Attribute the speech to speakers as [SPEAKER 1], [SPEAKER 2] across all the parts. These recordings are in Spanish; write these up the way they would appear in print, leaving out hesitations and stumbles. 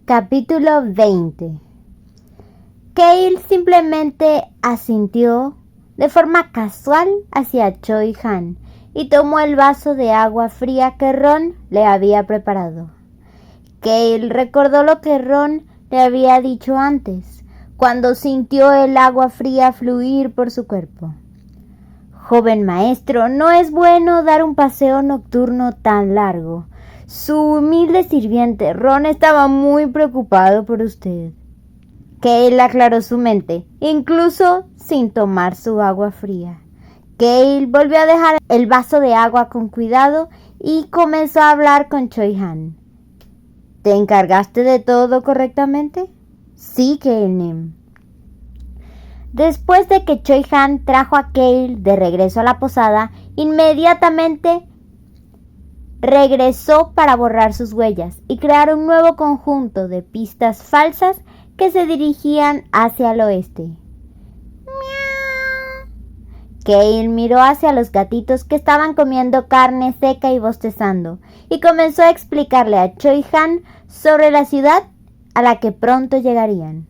[SPEAKER 1] Capítulo 20. Kale simplemente asintió de forma casual hacia Choi-han y tomó el vaso de agua fría que Ron le había preparado. Kale recordó lo que Ron le había dicho antes, cuando sintió el agua fría fluir por su cuerpo. Joven maestro, no es bueno dar un paseo nocturno tan largo. Su humilde sirviente Ron estaba muy preocupado por usted. Kale aclaró su mente, incluso sin tomar su agua fría. Kale volvió a dejar el vaso de agua con cuidado y comenzó a hablar con Choi-han. ¿Te encargaste de todo correctamente? Sí, Kale. Después de que Choi-han trajo a Kale de regreso a la posada, inmediatamente regresó para borrar sus huellas y crear un nuevo conjunto de pistas falsas que se dirigían hacia el oeste. ¡Miau! Kale miró hacia los gatitos que estaban comiendo carne seca y bostezando, y comenzó a explicarle a Choi-han sobre la ciudad a la que pronto llegarían.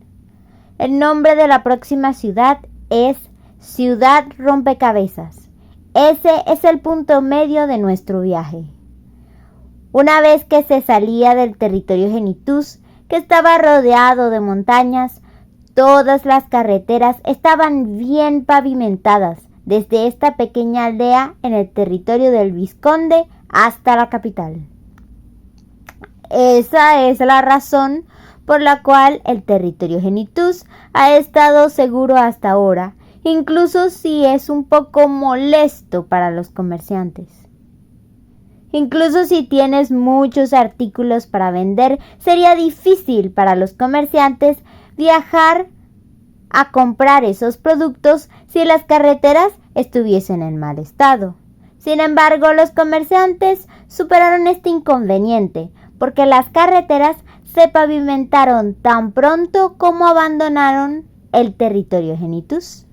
[SPEAKER 1] El nombre de la próxima ciudad es Ciudad Rompecabezas. Ese es el punto medio de nuestro viaje. Una vez que se salía del territorio Genitus, que estaba rodeado de montañas, todas las carreteras estaban bien pavimentadas, desde esta pequeña aldea en el territorio del vizconde hasta la capital. Esa es la razón por la cual el territorio Genitus ha estado seguro hasta ahora, incluso si es un poco molesto para los comerciantes. Incluso si tienes muchos artículos para vender, sería difícil para los comerciantes viajar a comprar esos productos si las carreteras estuviesen en mal estado. Sin embargo, los comerciantes superaron este inconveniente porque las carreteras se pavimentaron tan pronto como abandonaron el territorio Genitus.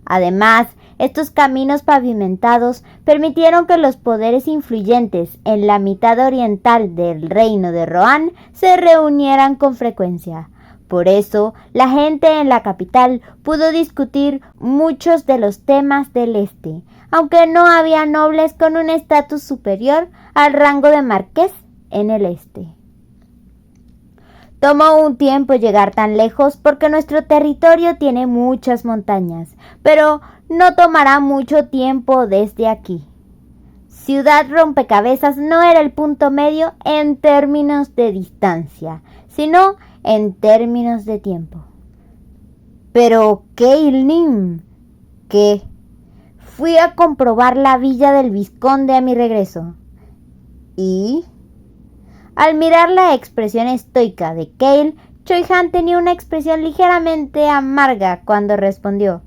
[SPEAKER 1] Además, estos caminos pavimentados permitieron que los poderes influyentes en la mitad oriental del reino de Rohan se reunieran con frecuencia. Por eso, la gente en la capital pudo discutir muchos de los temas del este, aunque no había nobles con un estatus superior al rango de marqués en el este. Tomó un tiempo llegar tan lejos porque nuestro territorio tiene muchas montañas, pero no tomará mucho tiempo desde aquí. Ciudad Rompecabezas no era el punto medio en términos de distancia, sino en términos de tiempo. Pero Kale, ¿qué? Fui a comprobar la villa del vizconde a mi regreso. ¿Y? Al mirar la expresión estoica de Kale, Choi-han tenía una expresión ligeramente amarga cuando respondió.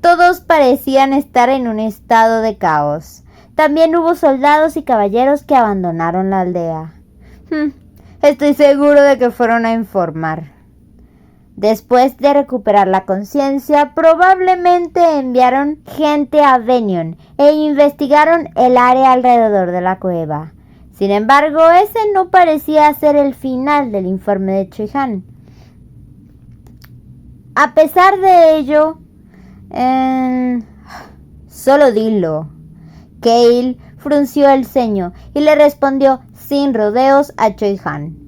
[SPEAKER 1] Todos parecían estar en un estado de caos. También hubo soldados y caballeros que abandonaron la aldea. Estoy seguro de que fueron a informar. Después de recuperar la conciencia, probablemente enviaron gente a Venion e investigaron el área alrededor de la cueva. Sin embargo, ese no parecía ser el final del informe de Choi-han. A pesar de ello, solo dilo. Kale frunció el ceño y le respondió sin rodeos a Choi-han.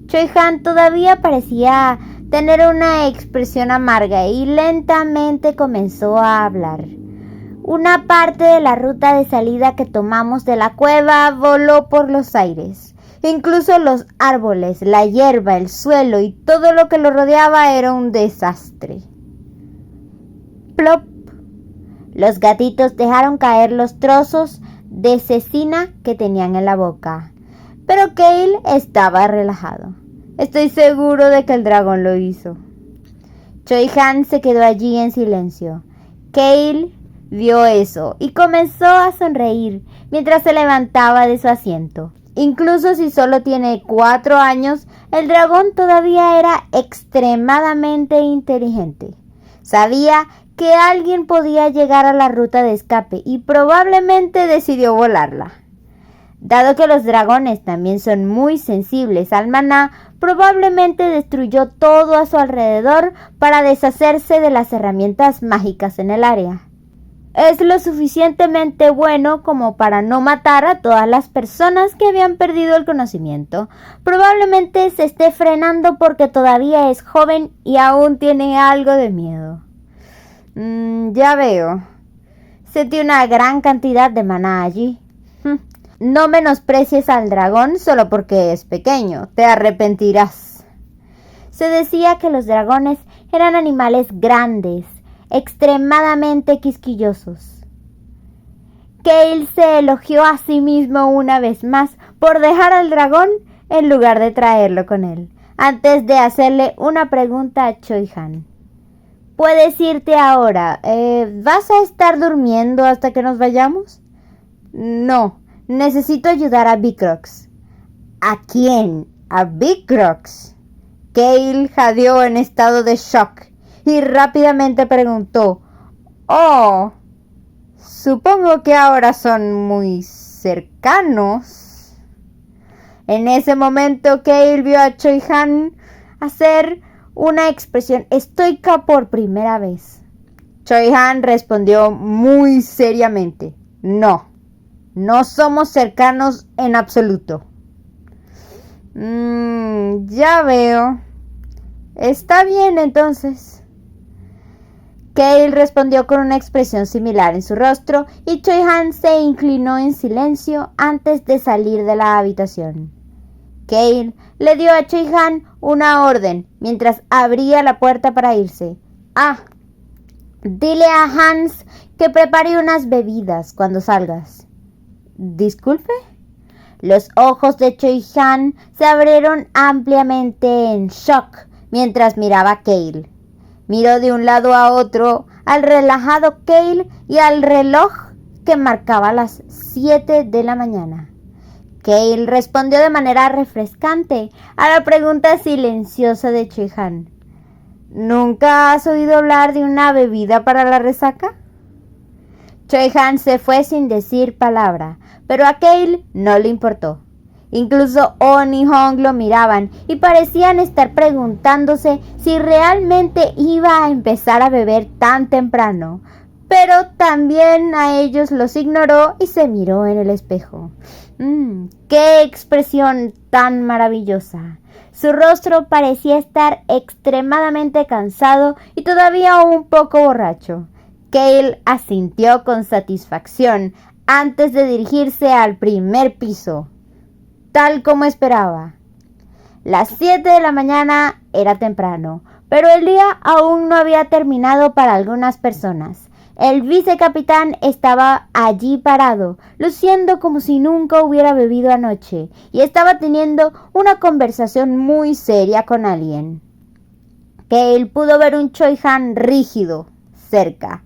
[SPEAKER 1] Choi-han todavía parecía tener una expresión amarga y lentamente comenzó a hablar. Una parte de la ruta de salida que tomamos de la cueva voló por los aires. Incluso los árboles, la hierba, el suelo y todo lo que lo rodeaba era un desastre. Plop. Los gatitos dejaron caer los trozos de cecina que tenían en la boca. Pero Kale estaba relajado. Estoy seguro de que el dragón lo hizo. Choi-han se quedó allí en silencio. Kale vio eso y comenzó a sonreír mientras se levantaba de su asiento. Incluso si solo tiene 4 años, el dragón todavía era extremadamente inteligente. Sabía que alguien podía llegar a la ruta de escape y probablemente decidió volarla. Dado que los dragones también son muy sensibles al maná, probablemente destruyó todo a su alrededor para deshacerse de las herramientas mágicas en el área. Es lo suficientemente bueno como para no matar a todas las personas que habían perdido el conocimiento. Probablemente se esté frenando porque todavía es joven y aún tiene algo de miedo. Ya veo. Sentí una gran cantidad de maná allí. No menosprecies al dragón solo porque es pequeño. Te arrepentirás. Se decía que los dragones eran animales grandes, extremadamente quisquillosos. Cale se elogió a sí mismo una vez más por dejar al dragón en lugar de traerlo con él, antes de hacerle una pregunta a Choi-Han. ¿Puedes irte ahora? ¿Vas a estar durmiendo hasta que nos vayamos? No, necesito ayudar a Vicrox. ¿A quién? ¿A Vicrox? Cale jadeó en estado de shock y rápidamente preguntó: «Oh, supongo que ahora son muy cercanos». En ese momento Cale vio a Choi-Han hacer una expresión estoica por primera vez. Choi-Han respondió muy seriamente: «No, no somos cercanos en absoluto». Ya veo. Está bien entonces. Cale respondió con una expresión similar en su rostro y Choi-Han se inclinó en silencio antes de salir de la habitación. Cale le dio a Choi-Han una orden mientras abría la puerta para irse. Dile a Hans que prepare unas bebidas cuando salgas. ¿Disculpe? Los ojos de Choi-Han se abrieron ampliamente en shock mientras miraba a Cale. Miró de un lado a otro, al relajado Cale y al reloj que marcaba las 7 de la mañana. Cale respondió de manera refrescante a la pregunta silenciosa de Choi-Han. ¿Nunca has oído hablar de una bebida para la resaca? Choi-Han se fue sin decir palabra, pero a Cale no le importó. Incluso On y Hong lo miraban y parecían estar preguntándose si realmente iba a empezar a beber tan temprano. Pero también a ellos los ignoró y se miró en el espejo. ¡Qué expresión tan maravillosa! Su rostro parecía estar extremadamente cansado y todavía un poco borracho. Cale asintió con satisfacción antes de dirigirse al primer piso, tal como esperaba. Las 7 de la mañana era temprano, pero el día aún no había terminado para algunas personas. El vicecapitán estaba allí parado, luciendo como si nunca hubiera bebido anoche, y estaba teniendo una conversación muy seria con alguien. Cale pudo ver un Choi-Han rígido cerca.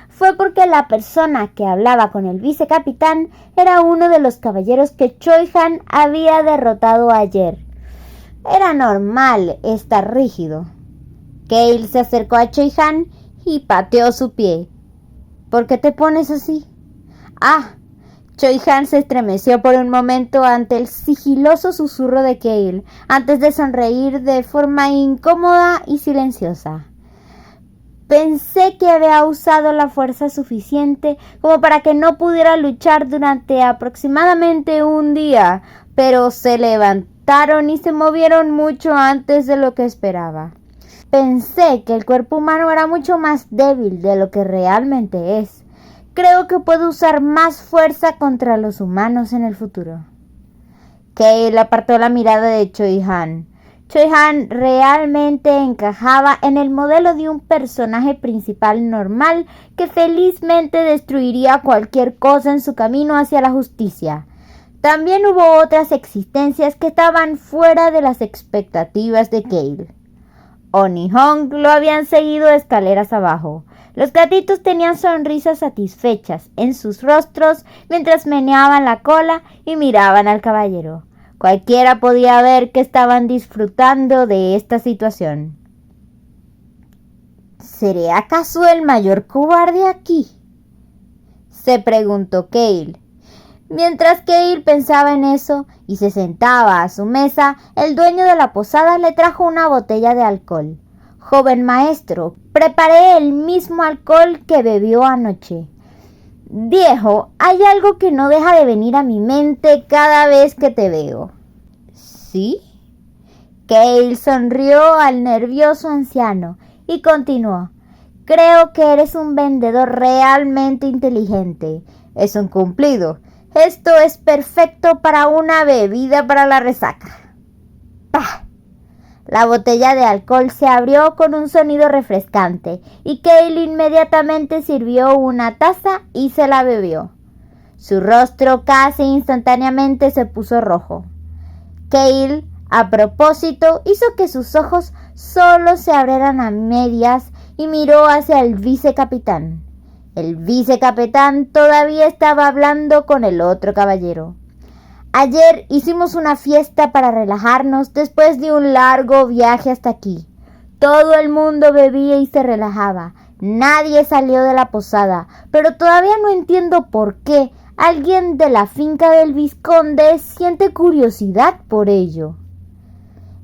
[SPEAKER 1] Fue porque la persona que hablaba con el vicecapitán era uno de los caballeros que Choi-Han había derrotado ayer. Era normal estar rígido. Cale se acercó a Choi-Han y pateó su pie. ¿Por qué te pones así? Choi-Han se estremeció por un momento ante el sigiloso susurro de Cale, antes de sonreír de forma incómoda y silenciosa. Pensé que había usado la fuerza suficiente como para que no pudiera luchar durante aproximadamente un día, pero se levantaron y se movieron mucho antes de lo que esperaba. Pensé que el cuerpo humano era mucho más débil de lo que realmente es. Creo que puedo usar más fuerza contra los humanos en el futuro. Cale apartó la mirada de Choi-Han. Choi-Han realmente encajaba en el modelo de un personaje principal normal que felizmente destruiría cualquier cosa en su camino hacia la justicia. También hubo otras existencias que estaban fuera de las expectativas de Cale. On y Hong lo habían seguido escaleras abajo. Los gatitos tenían sonrisas satisfechas en sus rostros mientras meneaban la cola y miraban al caballero. Cualquiera podía ver que estaban disfrutando de esta situación. ¿Seré acaso el mayor cobarde aquí?, se preguntó Cale. Mientras Cale pensaba en eso y se sentaba a su mesa, el dueño de la posada le trajo una botella de alcohol. «Joven maestro, preparé el mismo alcohol que bebió anoche». «Viejo, hay algo que no deja de venir a mi mente cada vez que te veo». «¿Sí?». Cale sonrió al nervioso anciano y continuó. «Creo que eres un vendedor realmente inteligente. Es un cumplido. Esto es perfecto para una bebida para la resaca». ¡Pah! La botella de alcohol se abrió con un sonido refrescante y Cale inmediatamente sirvió una taza y se la bebió. Su rostro casi instantáneamente se puso rojo. Cale, a propósito, hizo que sus ojos solo se abrieran a medias y miró hacia el vicecapitán. El vicecapitán todavía estaba hablando con el otro caballero. «Ayer hicimos una fiesta para relajarnos después de un largo viaje hasta aquí. Todo el mundo bebía y se relajaba. Nadie salió de la posada, pero todavía no entiendo por qué alguien de la finca del vizconde siente curiosidad por ello».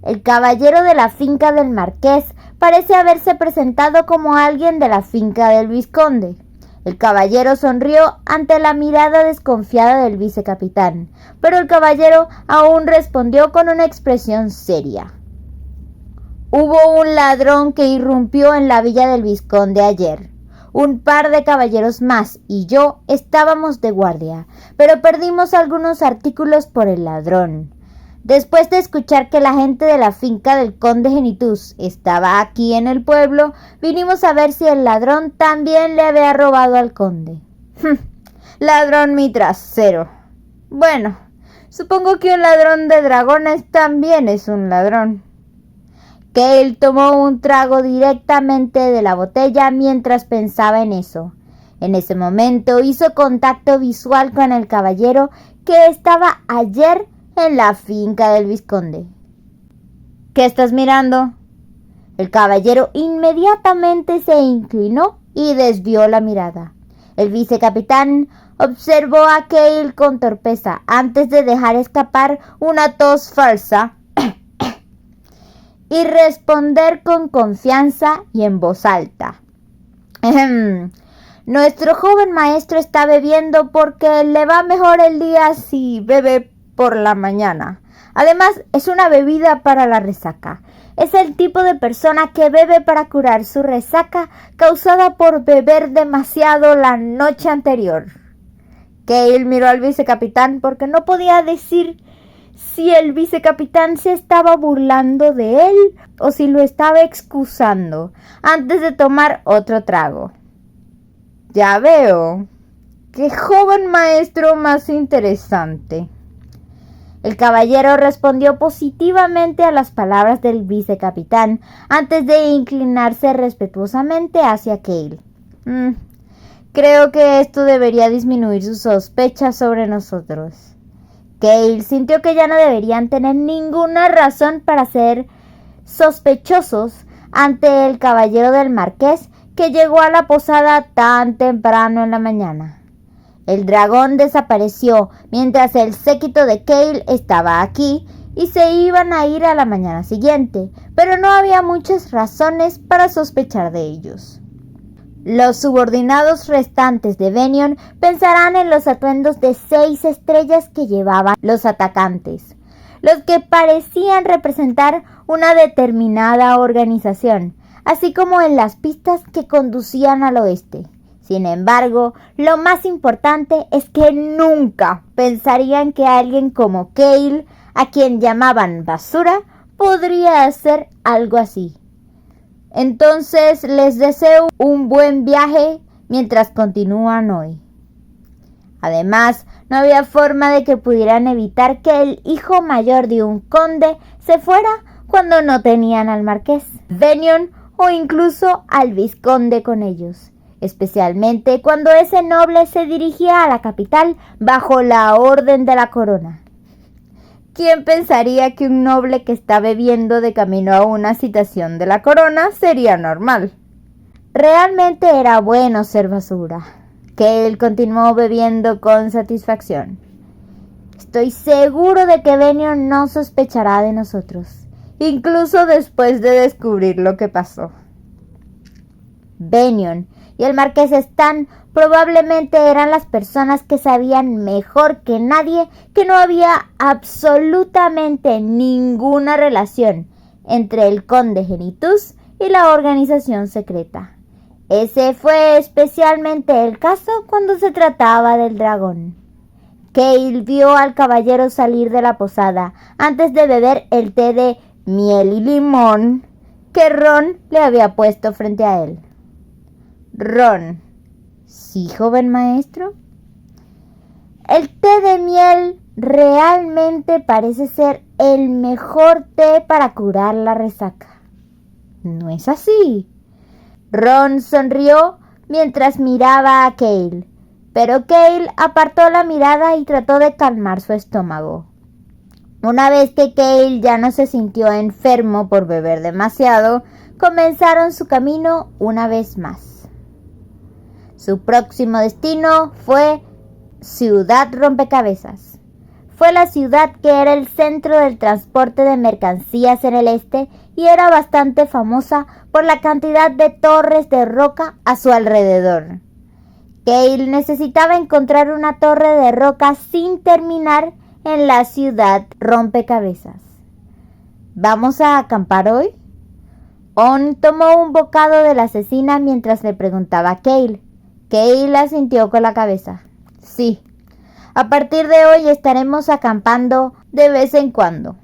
[SPEAKER 1] El caballero de la finca del marqués parece haberse presentado como alguien de la finca del vizconde. El caballero sonrió ante la mirada desconfiada del vicecapitán, pero el caballero aún respondió con una expresión seria. «Hubo un ladrón que irrumpió en la villa del vizconde ayer. Un par de caballeros más y yo estábamos de guardia, pero perdimos algunos artículos por el ladrón. Después de escuchar que la gente de la finca del conde Genitus estaba aquí en el pueblo, vinimos a ver si el ladrón también le había robado al conde». «Ladrón mi trasero. Bueno, supongo que un ladrón de dragones también es un ladrón». Cale tomó un trago directamente de la botella mientras pensaba en eso. En ese momento hizo contacto visual con el caballero que estaba ayer en la finca del vizconde. «¿Qué estás mirando?». El caballero inmediatamente se inclinó y desvió la mirada. El vicecapitán observó a Cale con torpeza antes de dejar escapar una tos falsa y responder con confianza y en voz alta. «Nuestro joven maestro está bebiendo porque le va mejor el día si bebe por la mañana. Además, es una bebida para la resaca. Es el tipo de persona que bebe para curar su resaca causada por beber demasiado la noche anterior». Cale miró al vicecapitán porque no podía decir si el vicecapitán se estaba burlando de él o si lo estaba excusando antes de tomar otro trago. «Ya veo. ¡Qué joven maestro más interesante!». El caballero respondió positivamente a las palabras del vicecapitán antes de inclinarse respetuosamente hacia Cale. Creo que esto debería disminuir sus sospechas sobre nosotros». Cale sintió que ya no deberían tener ninguna razón para ser sospechosos ante el caballero del marqués que llegó a la posada tan temprano en la mañana. El dragón desapareció mientras el séquito de Cale estaba aquí y se iban a ir a la mañana siguiente, pero no había muchas razones para sospechar de ellos. Los subordinados restantes de Venion pensarán en los atuendos de 6 estrellas que llevaban los atacantes, los que parecían representar una determinada organización, así como en las pistas que conducían al oeste. Sin embargo, lo más importante es que nunca pensarían que alguien como Cale, a quien llamaban basura, podría hacer algo así. Entonces les deseo un buen viaje mientras continúan hoy. Además, no había forma de que pudieran evitar que el hijo mayor de un conde se fuera cuando no tenían al marqués, Venion o incluso al vizconde con ellos, especialmente cuando ese noble se dirigía a la capital bajo la orden de la corona. ¿Quién pensaría que un noble que está bebiendo de camino a una citación de la corona sería normal? Realmente era bueno ser basura. Cale continuó bebiendo con satisfacción. Estoy seguro de que Benion no sospechará de nosotros, incluso después de descubrir lo que pasó. Benion y el marqués Stan probablemente eran las personas que sabían mejor que nadie que no había absolutamente ninguna relación entre el conde Genitus y la organización secreta. Ese fue especialmente el caso cuando se trataba del dragón. Cale vio al caballero salir de la posada antes de beber el té de miel y limón que Ron le había puesto frente a él. Ron: ¿sí, joven maestro? El té de miel realmente parece ser el mejor té para curar la resaca. ¿No es así? Ron sonrió mientras miraba a Cale, pero Cale apartó la mirada y trató de calmar su estómago. Una vez que Cale ya no se sintió enfermo por beber demasiado, comenzaron su camino una vez más. Su próximo destino fue Ciudad Rompecabezas. Fue la ciudad que era el centro del transporte de mercancías en el este y era bastante famosa por la cantidad de torres de roca a su alrededor. Cale necesitaba encontrar una torre de roca sin terminar en la ciudad Rompecabezas. ¿Vamos a acampar hoy? On tomó un bocado de la cecina mientras le preguntaba a Cale. Cale asintió con la cabeza. Sí, a partir de hoy estaremos acampando de vez en cuando.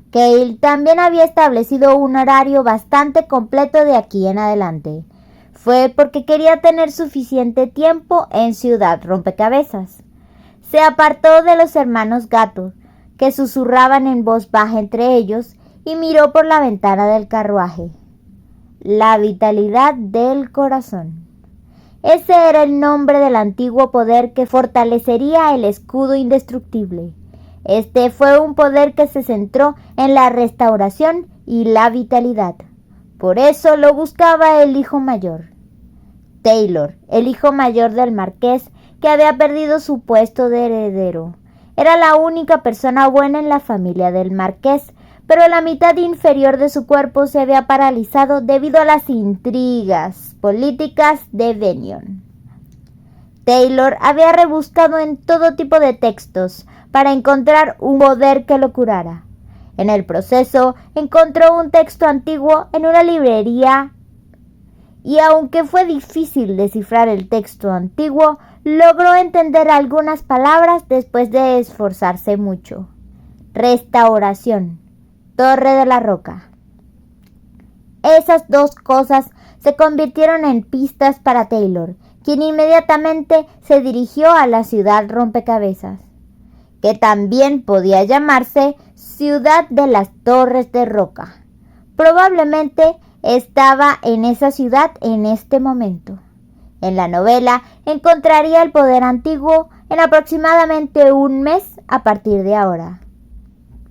[SPEAKER 1] Cale también había establecido un horario bastante completo de aquí en adelante. Fue porque quería tener suficiente tiempo en Ciudad Rompecabezas. Se apartó de los hermanos gatos, que susurraban en voz baja entre ellos, y miró por la ventana del carruaje. La vitalidad del corazón. Ese era el nombre del antiguo poder que fortalecería el escudo indestructible. Este fue un poder que se centró en la restauración y la vitalidad. Por eso lo buscaba el hijo mayor. Taylor, el hijo mayor del marqués, que había perdido su puesto de heredero. Era la única persona buena en la familia del marqués, pero la mitad inferior de su cuerpo se había paralizado debido a las intrigas políticas de Benion. Taylor había rebuscado en todo tipo de textos para encontrar un poder que lo curara. En el proceso encontró un texto antiguo en una librería y aunque fue difícil descifrar el texto antiguo, logró entender algunas palabras después de esforzarse mucho. Restauración. Torre de la Roca. Esas dos cosas se convirtieron en pistas para Taylor, quien inmediatamente se dirigió a la ciudad Rompecabezas, que también podía llamarse Ciudad de las Torres de Roca. Probablemente estaba en esa ciudad en este momento. En la novela encontraría el poder antiguo en aproximadamente un mes a partir de ahora.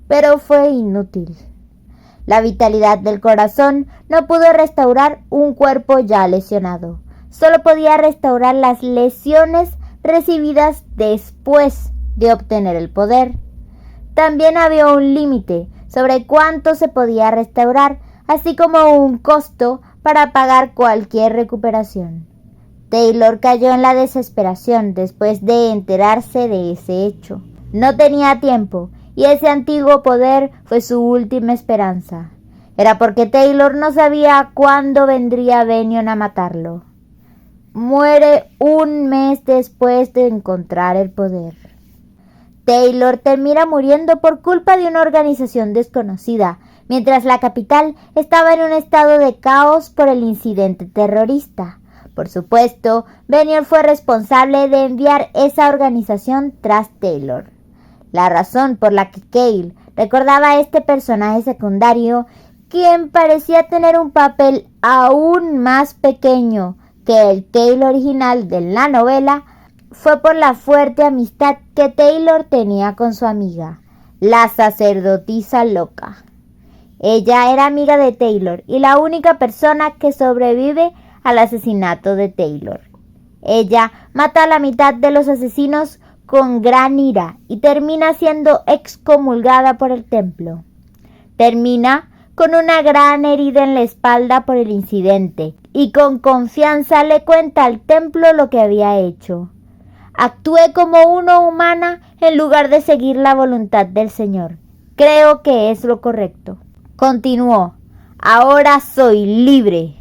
[SPEAKER 1] Pero fue inútil. La vitalidad del corazón no pudo restaurar un cuerpo ya lesionado. Solo podía restaurar las lesiones recibidas después de obtener el poder. También había un límite sobre cuánto se podía restaurar, así como un costo para pagar cualquier recuperación. Taylor cayó en la desesperación después de enterarse de ese hecho. No tenía tiempo, y ese antiguo poder fue su última esperanza. Era porque Taylor no sabía cuándo vendría Benion a matarlo. Muere un mes después de encontrar el poder. Taylor termina muriendo por culpa de una organización desconocida, mientras la capital estaba en un estado de caos por el incidente terrorista. Por supuesto, Benion fue responsable de enviar esa organización tras Taylor. La razón por la que Cale recordaba a este personaje secundario, quien parecía tener un papel aún más pequeño que el Cale original de la novela, fue por la fuerte amistad que Taylor tenía con su amiga, la sacerdotisa loca. Ella era amiga de Taylor y la única persona que sobrevive al asesinato de Taylor. Ella mata a la mitad de los asesinos con gran ira y termina siendo excomulgada por el templo. Termina con una gran herida en la espalda por el incidente y con confianza le cuenta al templo lo que había hecho. Actué como una humana en lugar de seguir la voluntad del Señor. Creo que es lo correcto. Continuó. Ahora soy libre.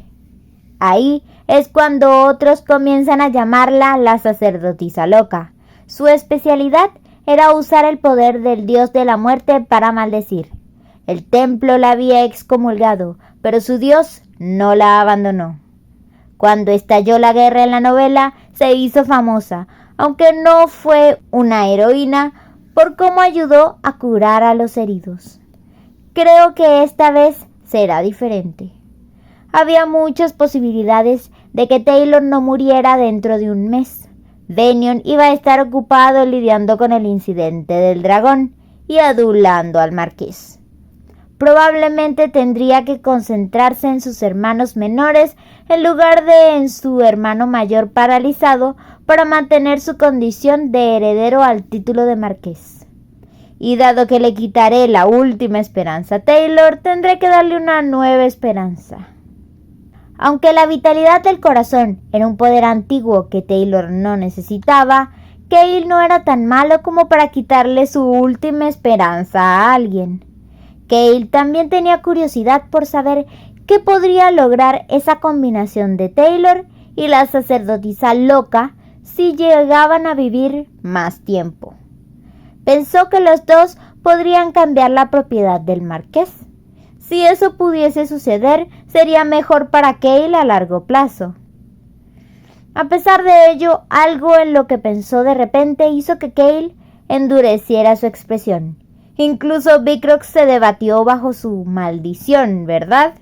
[SPEAKER 1] Ahí es cuando otros comienzan a llamarla la sacerdotisa loca. Su especialidad era usar el poder del dios de la muerte para maldecir. El templo la había excomulgado, pero su dios no la abandonó. Cuando estalló la guerra en la novela, se hizo famosa, aunque no fue una heroína, por cómo ayudó a curar a los heridos. Creo que esta vez será diferente. Había muchas posibilidades de que Taylor no muriera dentro de un mes. Bennion iba a estar ocupado lidiando con el incidente del dragón y adulando al marqués. Probablemente tendría que concentrarse en sus hermanos menores en lugar de en su hermano mayor paralizado para mantener su condición de heredero al título de marqués. Y dado que le quitaré la última esperanza a Taylor, tendré que darle una nueva esperanza. Aunque la vitalidad del corazón era un poder antiguo que Taylor no necesitaba, Cale no era tan malo como para quitarle su última esperanza a alguien. Cale también tenía curiosidad por saber qué podría lograr esa combinación de Taylor y la sacerdotisa loca si llegaban a vivir más tiempo. Pensó que los dos podrían cambiar la propiedad del marqués. Si eso pudiese suceder, sería mejor para Cale a largo plazo. A pesar de ello, algo en lo que pensó de repente hizo que Cale endureciera su expresión. Incluso Bicrox se debatió bajo su maldición, ¿verdad?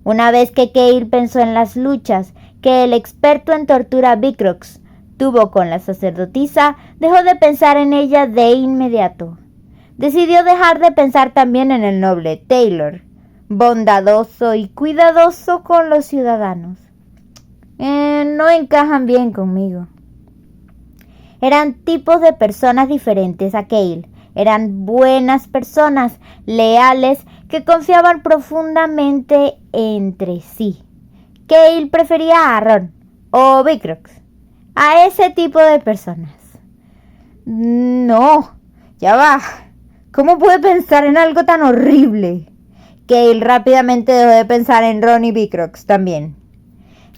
[SPEAKER 1] Una vez que Cale pensó en las luchas que el experto en tortura Bicrox tuvo con la sacerdotisa, dejó de pensar en ella de inmediato. Decidió dejar de pensar también en el noble Taylor, bondadoso y cuidadoso con los ciudadanos. No encajan bien conmigo. Eran tipos de personas diferentes a Cale. Eran buenas personas, leales, que confiaban profundamente entre sí. Cale prefería a Ron o Bicrox, a ese tipo de personas. No, ya va. ¿Cómo puede pensar en algo tan horrible? Cale rápidamente dejó de pensar en Ron y Bicrox también.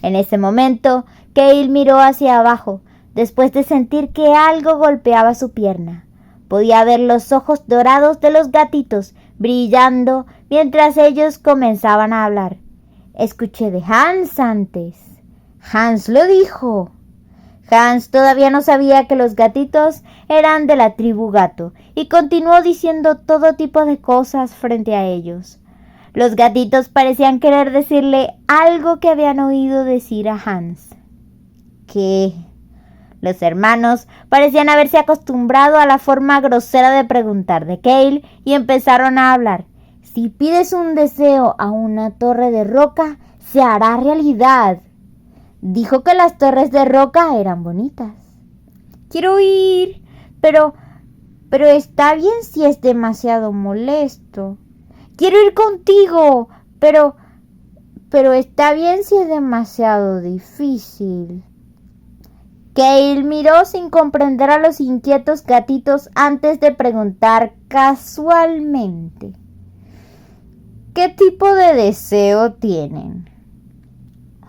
[SPEAKER 1] En ese momento, Cale miró hacia abajo, después de sentir que algo golpeaba su pierna. Podía ver los ojos dorados de los gatitos brillando mientras ellos comenzaban a hablar. Escuché de Hans antes. Hans lo dijo. Hans todavía no sabía que los gatitos eran de la tribu gato y continuó diciendo todo tipo de cosas frente a ellos. Los gatitos parecían querer decirle algo que habían oído decir a Hans. ¿Qué? Los hermanos parecían haberse acostumbrado a la forma grosera de preguntar de Cale y empezaron a hablar. Si pides un deseo a una torre de roca, se hará realidad. Dijo que las torres de roca eran bonitas. Quiero ir, pero está bien si es demasiado molesto. Quiero ir contigo, pero está bien si es demasiado difícil. Cale miró sin comprender a los inquietos gatitos antes de preguntar casualmente: ¿qué tipo de deseo tienen?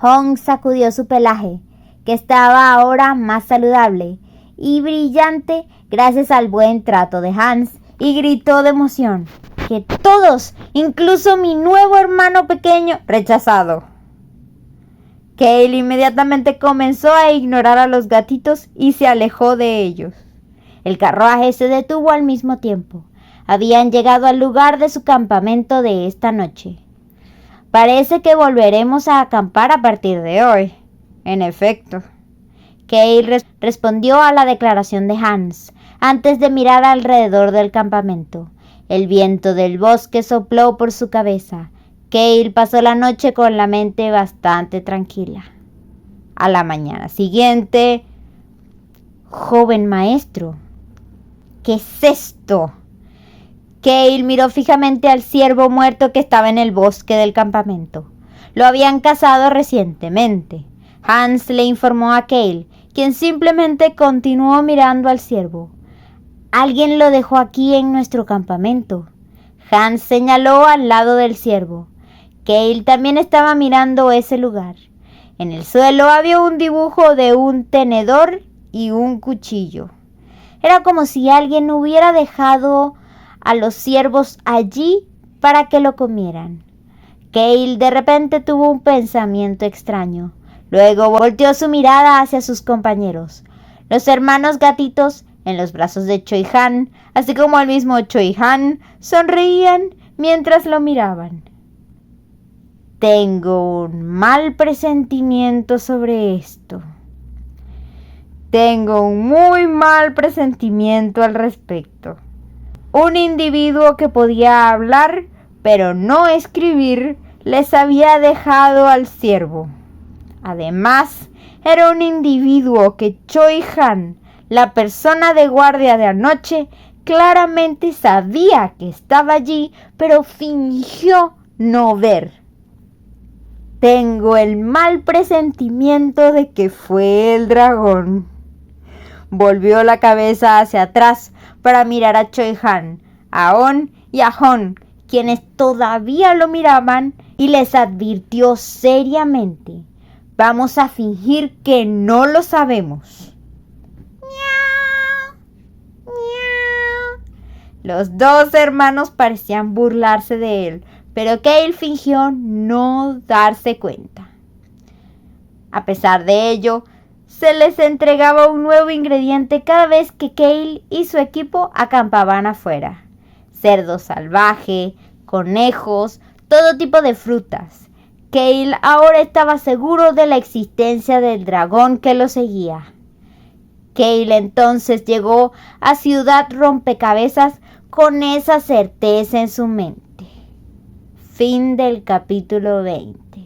[SPEAKER 1] Hong sacudió su pelaje, que estaba ahora más saludable y brillante gracias al buen trato de Hans, y gritó de emoción: ¡que todos, incluso mi nuevo hermano pequeño, rechazado! Cale inmediatamente comenzó a ignorar a los gatitos y se alejó de ellos. El carruaje se detuvo al mismo tiempo. Habían llegado al lugar de su campamento de esta noche. Parece que volveremos a acampar a partir de hoy. En efecto. Cale respondió a la declaración de Hans antes de mirar alrededor del campamento. El viento del bosque sopló por su cabeza. Cale pasó la noche con la mente bastante tranquila. A la mañana siguiente, Joven maestro, ¿qué es esto? Cale miró fijamente al ciervo muerto que estaba en el bosque del campamento. Lo habían cazado recientemente. Hans le informó a Cale, quien simplemente continuó mirando al ciervo. Alguien lo dejó aquí en nuestro campamento. Hans señaló al lado del ciervo. Cale también estaba mirando ese lugar. En el suelo había un dibujo de un tenedor y un cuchillo. Era como si alguien hubiera dejado a los ciervos allí para que lo comieran. Cale de repente tuvo un pensamiento extraño. Luego volteó su mirada hacia sus compañeros, los hermanos gatitos en los brazos de Choi Han, así como el mismo Choi Han, sonreían mientras lo miraban. Tengo un mal presentimiento sobre esto. Tengo un muy mal presentimiento al respecto. Un individuo que podía hablar, pero no escribir, les había dejado al ciervo. Además, era un individuo que Choi Han, la persona de guardia de anoche, claramente sabía que estaba allí, pero fingió no ver. Tengo el mal presentimiento de que fue el dragón. Volvió la cabeza hacia atrás para mirar a Choi Han, a On y a Hon, quienes todavía lo miraban, y les advirtió seriamente: vamos a fingir que no lo sabemos. ¡Miau! ¡Miau! Los dos hermanos parecían burlarse de él, pero Cale fingió no darse cuenta. A pesar de ello, se les entregaba un nuevo ingrediente cada vez que Cale y su equipo acampaban afuera. Cerdo salvaje, conejos, todo tipo de frutas. Cale ahora estaba seguro de la existencia del dragón que lo seguía. Cale entonces llegó a Ciudad Rompecabezas con esa certeza en su mente. Fin del capítulo 20.